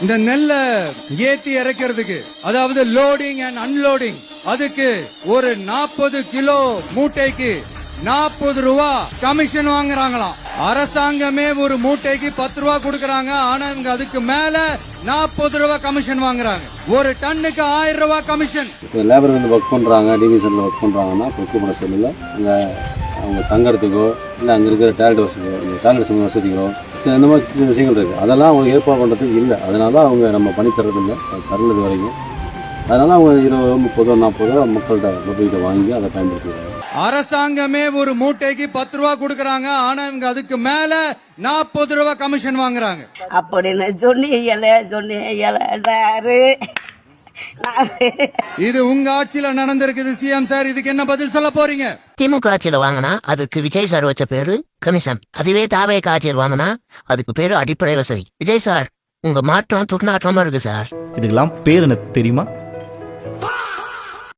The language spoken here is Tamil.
இந்த நெல்லை ஏத்தி இறக்கிறதுக்கு, அதாவது லோடிங் அண்ட் அன்லோடிங், அதுக்கு ஒரு 40 கிலோ மூட்டைக்கு 40 ரூபா கமிஷன் வாங்குறாங்களாம். அரசாங்கமே ஒரு மூட்டைக்கு 10 ரூபா கொடுக்கறாங்க. ஆனா இவங்க அதுக்கு மேல 40 ரூபா கமிஷன் வாங்குறாங்க. ஒரு டன்னுக்கு 1000 ரூபா கமிஷன். லேபர் வந்து ஒர்க் பண்றாங்க, டிவிஷன்ல ஒர்க் பண்றாங்கன்னா கொக்குப்பட சொல்லல அங்க அவங்க தங்கறதுக்கோ இல்லை அங்கே இருக்கிற டேலண்ட் வசதி, டாய்லெட் வசதிகளோ இந்த மாதிரி விஷயங்கள் இருக்குது. அதெல்லாம் அவங்க ஏற்பாடு பண்ணுறதுக்கு இல்லை. அதனால தான் அவங்க நம்ம பண்ணி தர்றதில்லை, தரலது வரைக்கும். அதனால அவங்க 20, 30, 40 மக்கள்கிட்ட மொபைல்கிட்ட வாங்கி அதை பயன்படுத்துகிறாங்க. அரசாங்கமே ஒரு மூட்டைக்கு 10 ரூபா கொடுக்கறாங்க. ஆனா இவங்க அதுக்கு மேல 40 ரூபா கமிஷன் வாங்குறாங்க. அப்படின்னு சொன்னீங்க சாரு. இது உங்க ஆட்சியில நடந்திருக்குது சிஎம் சார். இதுக்கு என்ன பதில் சொல்ல போறீங்க? திமுக ஆட்சியில வாங்கினா அதுக்கு விஜய் சார் வச்ச பேரு கமிஷன். அதுவே தாவேக ஆட்சியில் வாங்கினா அதுக்கு பேரு அடிப்படை வசதி. விஜய் சார், உங்க மாற்றம் துர்நாற்றமா இருக்கு சார். இதுக்கெல்லாம் பேர் என்ன தெரியுமா?